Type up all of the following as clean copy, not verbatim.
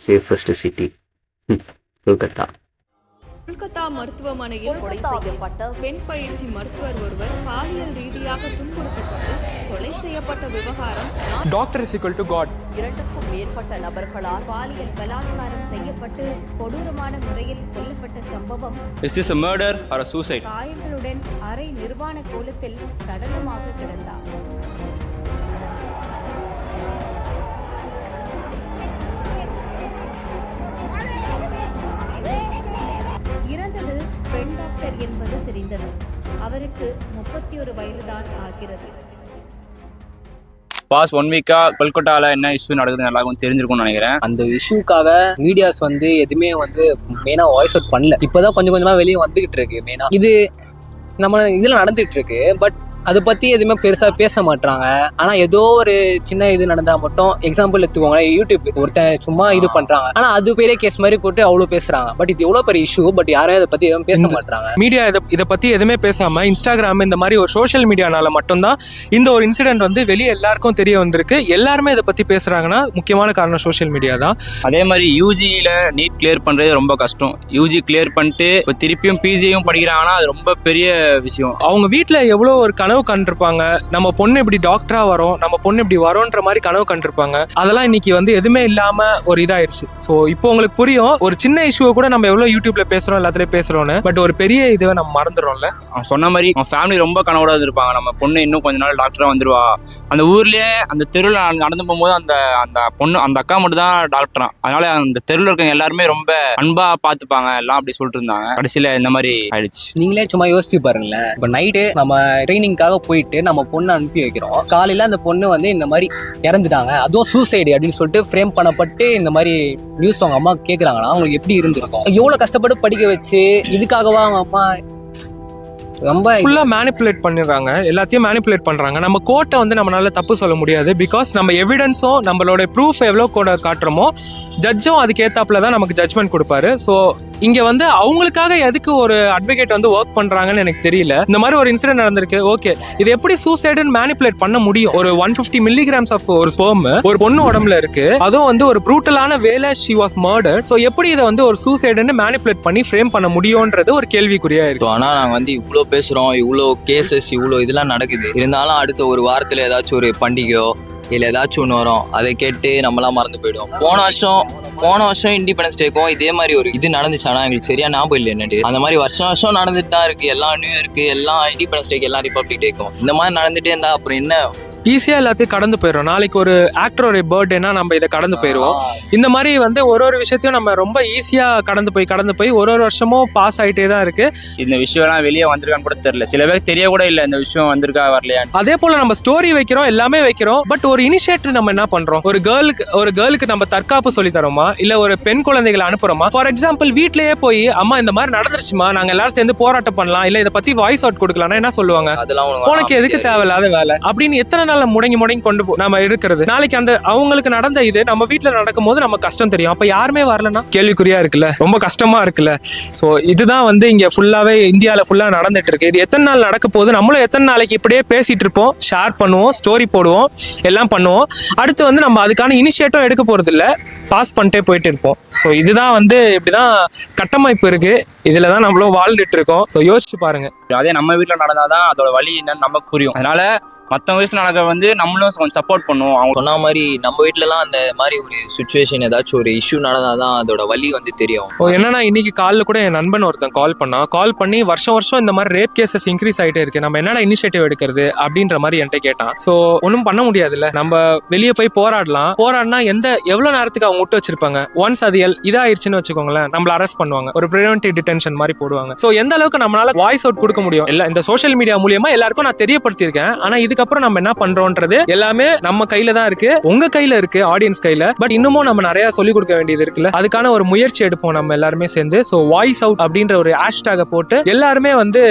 Safest city Kolkata. Kolkata மருத்துவமனையில் கொலை செய்யப்பட்ட பெண் பயிற்சி மருத்துவர் ஒருவர் பாலியல் ரீதியாக துன்புறுத்தப்பட்டு கொலை செய்யப்பட்ட விவகாரம். Doctor is equal to God. 2க்கும் மேற்பட்ட நபர்களால் பாலியல் பலாத்காரம் செய்யப்பட்டு கொடூரமான முறையில் கொல்லப்பட்ட சம்பவம். Is this a murder or a suicide? காயங்களுடன் அரை நிர்வாண கோலத்தில் சடலமாக கிடந்தார். இறந்தது பெண் டாக்டர் என்பது தெரிந்தது. அவருக்கு 31 வயதுதான் ஆகிறது. பாஸ் 1 வீக்கா கொல்கட்டாவில் என்ன இஷ்யூ நடக்குதுன்னு எல்லாருக்கும் தெரிஞ்சிருக்கும்னு நினைக்கிறேன். அந்த இஷ்யூக்காக மீடியாஸ் எதுவுமே மெயினாக வாய்ஸ் அவுட் பண்ணல. இப்போதான் கொஞ்சம் கொஞ்சமாக வெளியே வந்துகிட்டு இருக்கு. மெயினாக இது நம்ம இதில் நடந்துகிட்டு இருக்கு. பட் அதை பற்றி எதுவுமே பெருசாக பேச மாட்டாங்க. ஆனால் ஏதோ ஒரு சின்ன இது நடந்தால் மட்டும் எக்ஸாம்பிள் எடுத்துக்கோங்களேன், யூடியூப் ஒருத்தன் சும்மா இது பண்ணுறாங்க, ஆனால் அது பெரிய கேஸ் மாதிரி போட்டு அவ்வளோ பேசுகிறாங்க. பட் இது எவ்வளோ பெரிய இஷ்யூ, பட் யாரும் அதை பற்றி எதுவும் பேச மாட்டாங்க. மீடியா இதை பற்றி எதுவுமே பேசாமல் இன்ஸ்டாகிராம் இந்த மாதிரி ஒரு சோஷியல் மீடியானால மட்டும்தான் இந்த ஒரு இன்சிடென்ட் வெளியே எல்லாருக்கும் தெரிய வந்திருக்கு. எல்லாருமே இதை பற்றி பேசுகிறாங்கன்னா முக்கியமான காரணம் சோஷியல் மீடியா தான். அதே மாதிரி யூஜியில் நீட் கிளியர் பண்ணுறது ரொம்ப கஷ்டம். யூஜி கிளியர் பண்ணிட்டு இப்போ திருப்பியும் பிஜியும் படிக்கிறாங்கன்னா அது ரொம்ப பெரிய விஷயம். அவங்க வீட்டில் எவ்வளோ ஒரு கனவு கண்டிருப்பாங்க, நம்ம பொண்ணு இப்படி டாக்டரா வரும், நம்ம பொண்ணு இப்படி வரோன்ற மாதிரி கனவு கண்டிருப்பாங்க. அதெல்லாம் இன்னைக்கு எதுவுமே இல்லாம ஒரு இதாயிருச்சு. ஸோ இப்போ உங்களுக்கு புரியும், ஒரு சின்ன இஷ்யூவை கூட நம்ம எவ்வளவு யூடியூப்ல பேசுறோம், எல்லாத்துலயும் பேசுறோம்னு. பட் ஒரு பெரிய இதுவை நம்ம மறந்துடும்ல. அவன் சொன்ன மாதிரி அவன் ஃபேமிலி ரொம்ப கனவோட இருப்பாங்க, நம்ம பொண்ணு இன்னும் கொஞ்ச நாள் டாக்டரா வந்துருவா. அந்த ஊர்லயே அந்த தெருவில் நடந்து போகும்போது அந்த பொண்ணு அந்த அக்கா மட்டும் தான் டாக்டரா. அதனால அந்த தெருவில் இருக்கவங்க எல்லாருமே ரொம்ப அன்பா பாத்துப்பாங்க எல்லாம் அப்படி சொல்லிட்டு இருந்தாங்க. கடைசியில இந்த மாதிரி ஆயிடுச்சு. நீங்களே சும்மா யோசிச்சு பாருங்களேன். இப்போ நைட்டு நம்ம ட்ரைனிங்காக போயிட்டு நம்ம பொண்ணை அனுப்பி வைக்கிறோம். காலையில அந்த பொண்ணு இந்த மாதிரி இறந்துட்டாங்க, அதுவும் சூசைடு அப்படின்னு சொல்லிட்டு ஃப்ரேம் பண்ணப்பட்டு இந்த மாதிரி நியூஸ் அவங்க அம்மா கேட்குறாங்கன்னா அவங்களுக்கு எப்படி இருந்திருக்கும்? எவ்வளோ கஷ்டப்பட்டு படிக்க வச்சு இதுக்காகவா அவங்க அம்மா ரொம்ப ஃபுல்லா மேனிப்புலேட் பண்ணிடுறாங்க, எல்லாத்தையும் மேனிப்புலேட் பண்றாங்க. நம்ம கோர்ட்டை நம்மளால தப்பு சொல்ல முடியாது. பிகாஸ் நம்ம எவிடன்ஸும் நம்மளோட ப்ரூஃப் எவ்வளோ கூட காட்டுறோமோ ஜட்ஜும் அதுக்கு ஏத்தாப்புல தான் நமக்கு ஜட்ஜ்மெண்ட் கொடுப்பாரு. ஸோ இங்க அவங்களுக்காக எதுக்கு ஒரு அட்வொகேட் ஒர்க் பண்றாங்கன்னு எனக்கு தெரியல. இந்த மாதிரி ஒரு இன்சிடென்ட் நடந்திருக்கு, ஓகே, இது எப்படி சூசைடுன்னு மேனிப்புலேட் பண்ண முடியும்? ஒரு 150 milligrams ஆஃப் ஒரு ஸ்பெர்ம் ஒரு பொண்ணு உடம்புல இருக்கு, அதுவும் ஒரு ப்ரூட்டலான வேலை, ஷி வாஸ் மர்டர்ட். ஸோ எப்படி இதை ஒரு சூசைடுன்னு மேனிப்புலேட் பண்ணி ஃப்ரேம் பண்ண முடியும்ன்றது ஒரு கேள்விக்குறியா இருக்கு. ஆனா நாங்க இவ்வளோ பேசுறோம், இவ்வளோ கேசஸ், இவ்வளோ இதெல்லாம் நடக்குது. இருந்தாலும் அடுத்த ஒரு வாரத்துல ஏதாச்சும் ஒரு பண்டிகையோ இல்லை ஏதாச்சும் ஒன்று வரும், அதை கேட்டு நம்மளாம் மறந்து போயிடுவோம். போன வருஷம் இண்டிபெண்டன்ஸ் டேக்கும் இதே மாதிரி ஒரு இது நடந்துச்சானா எங்களுக்கு சரியா ஞாபகம் இல்லை என்னட்டு. அந்த மாதிரி வருஷம் நடந்துட்டு தான் இருக்கு. எல்லாம் நியூ இயருக்கு, எல்லாம் இண்டிபெண்டன்ஸ் டேக்கு, எல்லாம் ரிபப்ளிக் டேக்கும் இந்த மாதிரி நடந்துட்டே இருந்தா அப்புறம் என்ன? ஈஸியா எல்லாத்தையும் கடந்து போயிடும். நாளைக்கு ஒரு ஆக்டரோட பர்த்டேனா நம்ம இதை கடந்து போயிடுவோம். இந்த மாதிரி ஒரு விஷயத்தையும் நம்ம ரொம்ப ஈஸியா கடந்து போய் ஒரு வருஷமும் பாஸ் ஆகிட்டே தான் இருக்கு. இந்த விஷயம் எல்லாம் வெளியே வந்திருக்கான்னு கூட தெரியல, சில பேர் தெரிய கூட இல்லை இந்த விஷயம் வந்திருக்கா வரலையா. அதே போல நம்ம ஸ்டோரி வைக்கிறோம், எல்லாமே வைக்கிறோம். பட் ஒரு இனிஷியேட்டிவ் நம்ம என்ன பண்றோம்? ஒரு கேர்ளுக்கு நம்ம தற்காப்பு சொல்லி தரோமா, இல்ல ஒரு பெண் குழந்தைகளை அனுப்புறோமா? ஃபார் எக்ஸாம்பிள் வீட்லயே போய் அம்மா இந்த மாதிரி நடந்துருச்சுமா, நாங்க எல்லாரும் சேர்ந்து போராட்டம் பண்ணலாம், இல்ல இதை பத்தி வாய்ஸ் அவுட் கொடுக்கலாம்னா என்ன சொல்லுவாங்க? உனக்கு எதுக்கு தேவையில்லாத வேலை அப்படின்னு எத்தனை நாள் முடங்கி கொண்டு நம்ம இருக்கிறது. நாளைக்கு அந்த அவங்களுக்கு நடந்த இது நம்ம வீட்டுல நடக்கும் போது நம்ம கஷ்டம் தெரியும். அப்ப யாருமே வரலன்னா கேள்விக்குறியா இருக்குல்ல, ரொம்ப கஷ்டமா இருக்குல்ல. சோ இதுதான் இங்க ஃபுல்லாவே இந்தியால ஃபுல்லா நடந்துட்டு இருக்கு. இது எத்தனை நாள் நடக்க போகுது? நம்மளும் எத்தனை நாளைக்கு இப்படியே பேசிட்டு இருப்போம், ஷேர் பண்ணுவோம், ஸ்டோரி போடுவோம், எல்லாம் பண்ணுவோம். அடுத்து நம்ம அதுக்கான இனிஷியேட்டிவ் எடுக்க போறது இல்ல, பாஸ் பண்ணிட்டே போயிட்டு இருப்போம். ஸோ இதுதான் இப்படிதான் கட்டமைப்பு இருக்கு. இதுலதான் நம்மளும் வாழ்ந்துட்டு இருக்கோம். ஸோ யோசிச்சு பாருங்க. அதே நம்ம வீட்டில் நடந்தாதான் அதோட வழி என்னன்னு நமக்கு புரியும். அதனால மற்றவங்க வயசுல நடக்க நம்மளும் கொஞ்சம் சப்போர்ட் பண்ணுவோம். அவங்க சொன்ன மாதிரி நம்ம வீட்டிலலாம் அந்த மாதிரி ஒரு சுச்சுவேஷன் ஏதாச்சும் ஒரு இஷ்யூ நடந்தாதான் அதோட வழி தெரியும். என்னன்னா இன்னைக்கு காலைல கூட என் நண்பன் ஒருத்தன் கால் பண்ணி வருஷம் இந்த மாதிரி ரேப் கேசஸ் இன்க்ரீஸ் ஆகிட்டே இருக்கு, நம்ம என்னடா இனிஷியேட்டிவ் எடுக்கிறது அப்படின்ற மாதிரி என்கிட்ட கேட்டான். ஸோ ஒன்றும் பண்ண முடியாதுல்ல, நம்ம வெளியே போய் போராடினா எவ்வளவு நேரத்துக்கு அவங்க விட்டு வச்சிருப்பாங்க. ஒன்ஸ் அது இதாயிருச்சுன்னு வச்சுக்கோங்களேன், நம்மள அரெஸ்ட் பண்ணுவாங்க, ஒரு பிரிவென்டிவ் டிடென்ஷன் மாதிரி போடுவாங்க. சோ எந்த அளவுக்கு நம்மளால வாய்ஸ் அவுட் கொடுக்க முடியும் எல்லாம் இந்த சோஷியல் மீடியா மூலமா எல்லாருக்கும் நான் தெரியப்படுத்தியிருக்கேன். ஆனா இதுக்கப்புறம் நம்ம என்ன பண்றோம்ன்றது எல்லாமே நம்ம கையில தான் இருக்கு, உங்க கையில இருக்கு, ஆடியன்ஸ் கையில. பட் இன்னமும் நம்ம நிறைய சொல்லிக் கொடுக்க வேண்டியது இருக்குல்ல, அதுக்கான ஒரு முயற்சி எடுப்போம் நம்ம எல்லாருமே சேர்ந்து. சோ வாய்ஸ் அவுட் அப்படின்ற ஒரு ஹேஷ்டாக போட்டு எல்லாருமே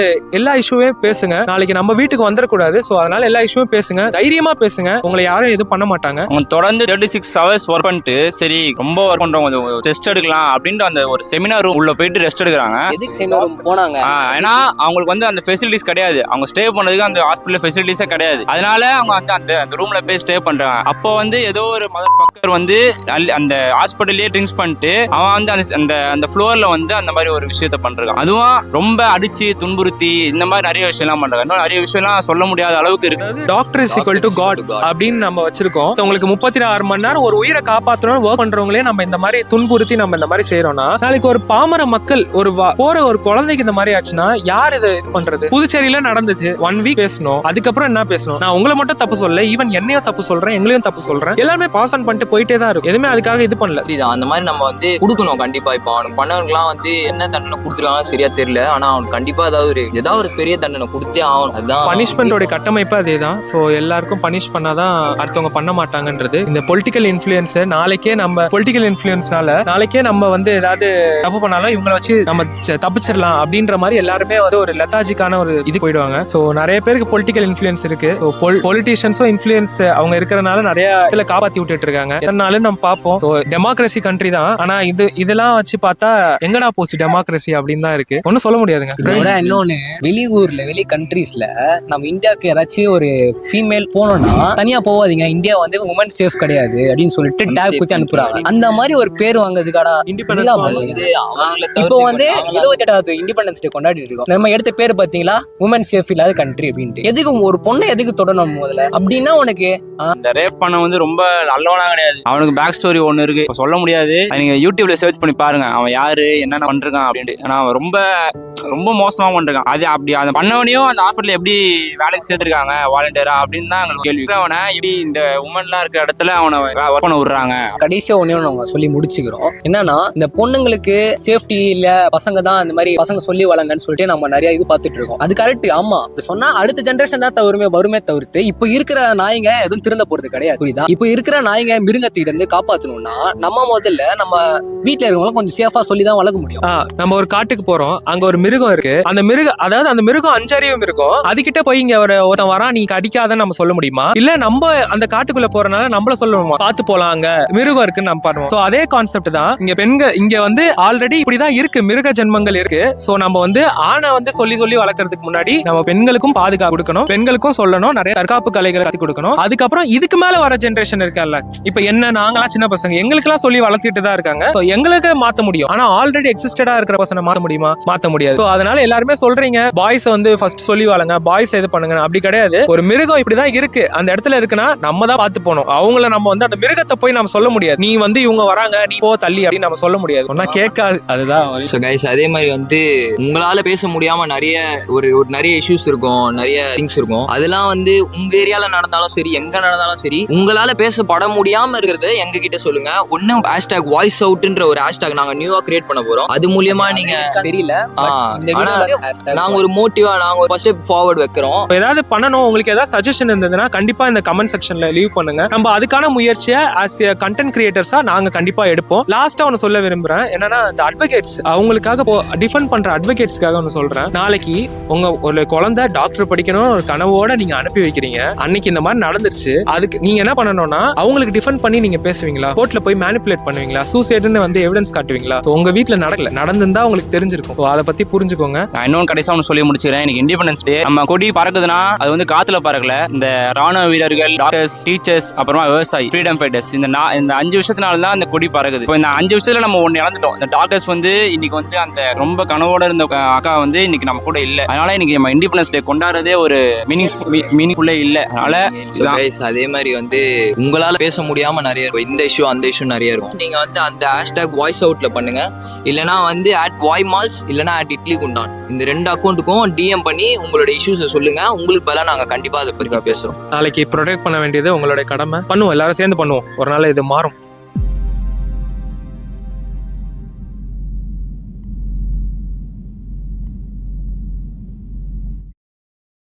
எல்லா இஷ்யூவையும் பேசுங்க. நாளைக்கு நம்ம வீட்டுக்கு வந்துடக்கூடாது. சோ அதனால எல்லா இஷ்யூவும் பேசுங்க, தைரியமா பேசுங்க, உங்களை யாரும் எதுவும் பண்ண மாட்டாங்க. தொடர்ந்து 36 hours ஒர்க் பண்ணிட்டு சரி ரொம்ப ஒர்க் பண்றவங்க ரெஸ்ட் எடுக்கலாம் அப்படின்ற அந்த ஒரு செமினார் ரூம் உள்ள போயிட்டு ரெஸ்ட் எடுக்கிறாங்க. எதுக்கு செமினார் ரூம் போனாங்க? ஏன்னா அவங்களுக்கு வந்து அந்த ஃபெசிலிட்டிஸ் கிடையாது. அவங்க ஸ்டே பண்ணதுக்கு அந்த ஹாஸ்பிட்டல் ஃபெசிலிட்டிஸே கிடையாது. அதனால அவங்க அந்த ரூம்ல போய் ஸ்டே பண்றாங்க. அப்போ வந்து ஏதோ ஒரு மதர் ஃபக்கர் வந்து அந்த ஹாஸ்பிட்டல்லே ட்ரிங்க்ஸ் பண்ணிட்டு அவன் வந்து அந்த அந்த ஃப்ளோர்ல வந்து அந்த மாதிரி ஒரு விஷயத்த பண்றான். அதுவும் ரொம்ப அடிச்சு துன்புறுத்தி இந்த மாதிரி நிறைய விஷயம்லாம் பண்றாங்க. இன்னும் நிறைய விஷயம்லாம் சொல்ல முடியாத அளவுக்கு இருக்கு. Doctor is equal to God அப்படின்னு நம்ம வச்சிருக்கோம். உங்களுக்கு 36 மணி நேரம் ஒரு உயிரை காப்பாற்றணும் ஒர்க் பண்றவங்களே நம்ம இந்த மாதிரி துன்புறுத்தி நம்ம இந்த மாதிரி செய்யறோம்னா, நாளைக்கு ஒரு பாமர மக்கள் போற ஒரு குழந்தைக்கு இந்த மாதிரி ஆச்சுன்னா யார் இதை இது பண்றது? புதுச்சேரியில நடந்துச்சு, 1 வீக் பேசணும். அதுக்கப்புறம் என்ன பேசணும்? நான் உங்களை மட்டும் தப்பு சொல்ல, ஈவன் என்னையும் தப்பு சொல்றேன், எங்களையும் தப்பு சொல்றேன். எல்லாமே பாஸ் ஆன் பண்ணிட்டு போயிட்டே தான் இருக்கும். எதுவுமே அதுக்காக இது பண்ணல. அந்த மாதிரி நம்ம வந்து கொடுக்கணும் கண்டிப்பா. இப்போ அவனுக்கு பண்ணவனுக்குலாம் வந்து என்ன தண்டனை கொடுத்துருக்காங்க சரியா தெரியல. ஆனா அவனுக்கு கண்டிப்பா ஏதாவது ஒரு பெரிய தண்டனை கொடுத்தே ஆகணும். அதுதான் பனிஷ்மெண்டோட கட்டமைப்பு அதேதான். ஸோ எல்லாருக்கும் பனிஷ் பண்ணாதான் அடுத்தவங்க பண்ண மாட்டாங்கன்றது. இந்த பொலிட்டிக்கல் இன்ஃப்ளூயன்ஸ் நாளைக்கே நம்ம வந்து ஏதாவது தப்பு பண்ணாலும் இவங்களை வச்சு நம்ம தப்பிச்சிடலாம் அப்படின்ற மாதிரி எல்லாருமே வந்து ஒரு லெத்தாஜிக்கான ஒரு இது போயிடுவாங்க. ஸோ நிறைய பேருக்கு பொலிட்டிக்கல் இன்ஃப்ளூயன்ஸ் இருக்கு. பொலிட்டிஷியன்ஸும் இன்ஃப்ளூயன்ஸ் அவங்க இருக்கிறனால நிறைய இடத்துல காப்பாத்தி விட்டுட்டு இருக்காங்க. எதனாலும் நம்ம பார்ப்போம். டெமோக்ரஸி கண்ட்ரி தான். ஆனா இதெல்லாம் வச்சு பார்த்தா எங்கடா போச்சு டெமோக்ரஸி அப்படின்னு தான் இருக்கு. ஒன்னும் சொல்ல முடியாதுங்க. இன்னொன்னு, வெளி கண்ட்ரீஸ்ல நம்ம இந்தியாவுக்கு ஏதாச்சும் ஒரு ஃபீமேல் போனோம்னா தனியா போவாதீங்க, இந்தியா வந்து உமன் சேஃப் கிடையாது அப்படின்னு சொல்லிட்டு டேக் குத்தி அனுப்புறாங்க. அந்த மாதிரி ஒரு பேர் வாங்குறதுக்கான இப்போ வந்து 78வது இண்டிபெண்டன்ஸ் டே கொண்டாடிட்டு இருக்கோம். நம்ம எடுத்த பேர் பாத்தீங்களா, உமன் சேஃப் இல்லாத கண்ட்ரி அப்படின்ட்டு. எதுக்கு ஒரு பொண்ணை எதுக்கு தொடரணும் முதல்ல அப்படின்னா? உனக்கு இந்த ரேப் பண்ண வந்து ரொம்ப நல்லவனா கிடையாது. அவனுக்கு பேக் ஸ்டோரி ஒண்ணு இருக்கு, சொல்ல முடியாது. நீங்க யூடியூப்ல சர்ச் பண்ணி பாருங்க அவன் யாரு என்னென்ன பண்றான் அப்படின்ட்டு. ஆனா அவன் ரொம்ப மோசமா பண்றான். அது அப்படி அதை பண்ணவனையும் அந்த ஹாஸ்பிட்டல் எப்படி வேலைக்கு சேர்த்திருக்காங்க வாலண்டியரா அப்படின்னு தான் எங்களுக்கு கேள்வி. அவனை எப்படி இந்த உமன்லாம் இருக்கிற இடத்துல அவனை ஒர்க் பண்ண விடுறாங்க? கடைசியா ஒண்ணே நாங்க சொல்லி முடிச்சுக்கிறோம். என்னன்னா, இந்த பொண்ணுங்களுக்கு சேஃப்டி இல்ல, பசங்க தான் இந்த மாதிரி பசங்க சொல்லி வளங்கன்னு சொல்லிட்டு நம்ம நிறைய இது பார்த்துட்டு இருக்கோம். அது கரெக்ட். ஆமா, சொன்னா அடுத்த ஜென்ரேஷன் தான் வருமே தவிர்த்து இப்ப இருக்கிற நாய்ங்க எதுவும் திருந்த போறது கிடையாது. புரியுதா? இப்ப இருக்கிற நாய்ங்க மிருகத்திட்ட இருந்து காப்பாத்தணும்னா நம்ம முதல்ல நம்ம வீட்டுல இருக்கவங்க கொஞ்சம் சேஃபா சொல்லி தான் வளர்க்க முடியும். நம்ம ஒரு காட்டுக்கு போறோம், அங்க ஒரு மிருகம் இருக்கு. அந்த மிருகம் 5 அறிவும் இருக்கும். அதுகிட்ட போய் இங்க ஒருத்தன் வரான் நீ அடிக்காதன்னு நம்ம சொல்ல முடியுமா? இல்ல நம்ம அந்த காட்டுக்குள்ள போறனால நம்மள சொல்லுவோமா பாத்து போலாம் அங்க மிருகம் இருக்குன்னு நம்ம பண்ணுவோம். சோ அதே கான்செப்ட் தான் இங்க வந்து ஆல்ரெடி இப்படிதான் இருக்கு, மிருக ஜென்மங்கள் இருக்கு. சோ நம்ம வந்து ஆணை வந்து சொல்லி வளர்க்கறதுக்கு முன்னாடி நம்ம பெண்களுக்கும் பாதுகாப்பு கொடுக்கணும், பெண்களுக்கும் சொல்லணும், நிறைய தற்காப்பு கலைகளை கத்து கொடுக்கணும். அதுக்கப்புறம் இதுக்கு மேல வர ஜென்ரேஷன் இருக்கல, இப்ப என்ன நாங்களாம் சின்ன பசங்க எங்களுக்கு எல்லாம் சொல்லி வளர்த்துட்டு தான் இருக்காங்க. எங்களுக்கு மாத்த முடியும், ஆனா ஆல்ரெடி எக்ஸிஸ்டடா இருக்கிற பசங்க மாத்த முடியுமா? மாத்த முடியாது. அதனால எல்லாருமே சொல்றீங்க பாய்ஸ் வந்து ஃபர்ஸ்ட் சொல்லி வளங்க, பாய்ஸ் இது பண்ணுங்க. அப்படி கிடையாது. ஒரு மிருகம் இப்படிதான் இருக்கு, அந்த இடத்துல இருக்குன்னா நம்ம தான் பார்த்து போகணும். அவங்கள நம்ம வந்து அந்த மிருகத்தை போய் நம்ம சொல்ல முடியாது, நீ வந்து இவங்க வராங்க நீ போ தள்ளி அப்படின்னு நம்ம சொல்ல முடியாது. ஒன்னா கேட்காது. அதுதான். அதே மாதிரி வந்து உங்களால பேச முடியாம நிறைய இஷ்யூஸ் இருக்கும், நிறைய திங்ஸ் இருக்கும். அதெல்லாம் வந்து உங்க ஏரியால நடந்தாலும் சரி, எங்க நடந்தாலும் சரி, உங்களால பேசப்பட முடியாம இருக்கிறத எங்க கிட்ட சொல்லுங்க. ஒன்னும் #வாய்ஸ் அவுட்ன்ற ஒரு ஹேஷ்டாக் நாங்க நியூவா கிரியேட் பண்ண போறோம். அது மூலியமா நீங்க தெரியல, நாங்க ஒரு மோட்டிவா நாங்க ஒரு ஃபர்ஸ்ட் ஸ்டெப் ஃபார்வர்ட் வைக்கிறோம். ஏதாவது பண்ணணும், உங்களுக்கு ஏதாவது சஜஷன் இருந்ததுன்னா கண்டிப்பா இந்த கமெண்ட் செக்ஷன்ல லீவ் பண்ணுங்க. நம்ம அதுக்கான முயற்சியை ஆஸ் எ கண்டென்ட் கிரியேட்டர்ஸா நாங்க கண்டிப்பா எடுப்போம். லாஸ்டா ஒன்னு சொல்ல விரும்புறேன், என்னன்னா இந்த அட்வொகேட்ஸ் அவங்களுக்காக டிஃபெண்ட் பண்ற அட்வொகேட்ஸ்க்காக ஒன்னு சொல்றேன். நாளைக்கு உங்க ஒரு குழந்தை டாக்டர் படிக்கணும் ஒரு கனவோட நீங்க அனுப்பி வைக்கிறீங்க, அன்னைக்கு இந்த மாதிரி நடந்துருச்சு, அதுக்கு நீங்க என்ன பண்ணணும்னா அவங்களுக்கு டிஃபெண்ட் பண்ணி நீங்க பேசுவீங்களா? கோர்ட்ல போய் மேனிபுலேட் பண்ணுவீங்களா? சூசைடுன்னு வந்து எவிடன்ஸ் காட்டுவீங்களா? உங்க வீட்டுல நடந்திருந்தா உங்களுக்கு தெரிஞ்சிருக்கும். அதை பத்தி புரிஞ்சுக்கோங்க. இன்னொன்று கடைசியா ஒன்று சொல்லி முடிச்சுக்கிறேன். இன்னைக்கு இண்டிபெண்டன்ஸ் டே. நம்ம கொடி பறக்குதுன்னா அது வந்து காத்துல பறக்கல. இந்த ராணுவ வீரர்கள், டாக்டர்ஸ், டீச்சர்ஸ், அப்புறமா விவசாயி, ஃப்ரீடம் ஃபைட்டர்ஸ், இந்த 5 விஷயத்தினால தான் அந்த கொடி பறக்குது. இப்போ இந்த 5 விஷயத்துல நம்ம ஒன்று இழந்துட்டோம். இந்த டாக்டர்ஸ் வந்து இன்னைக்கு வந்து அந்த ரொம்ப கனவோட இருந்த அக்கா வந்து இன்னைக்கு நம்ம கூட இல்லை. அதனால இன்னைக்கு நம்ம இண்டிபெண்டன்ஸ் டே கொண்டாடுறதே ஒரு மீனிங்ஃபுல்லே இல்லை. அதனால அதே மாதிரி வந்து உங்களால பேச முடியாம நிறைய இருக்கும், இந்த இஷ்யூ அந்த இஷ்யூ நிறைய இருக்கும். நீங்க வந்து அந்த #வாய்ஸ் அவுட்ல பண்ணுங்க, இல்லனா வந்து @வாய்மால்ஸ் இல்லனா @இட்லி குண்டான் இந்த 2 அக்கௌண்ட்டுக்கும் DM பண்ணி உங்களோட இஷ்யூஸை சொல்லுங்க. உங்களுக்கு பதிலா நாங்க கண்டிப்பா அதை பத்தி பேசுறோம். நாளைக்கு ப்ரொடெக்ட் பண்ண வேண்டியது உங்களுடைய கடமை. பண்ணுவோம், எல்லாரும் சேர்ந்து பண்ணுவோம். ஒரு நாள் இது மாறும்.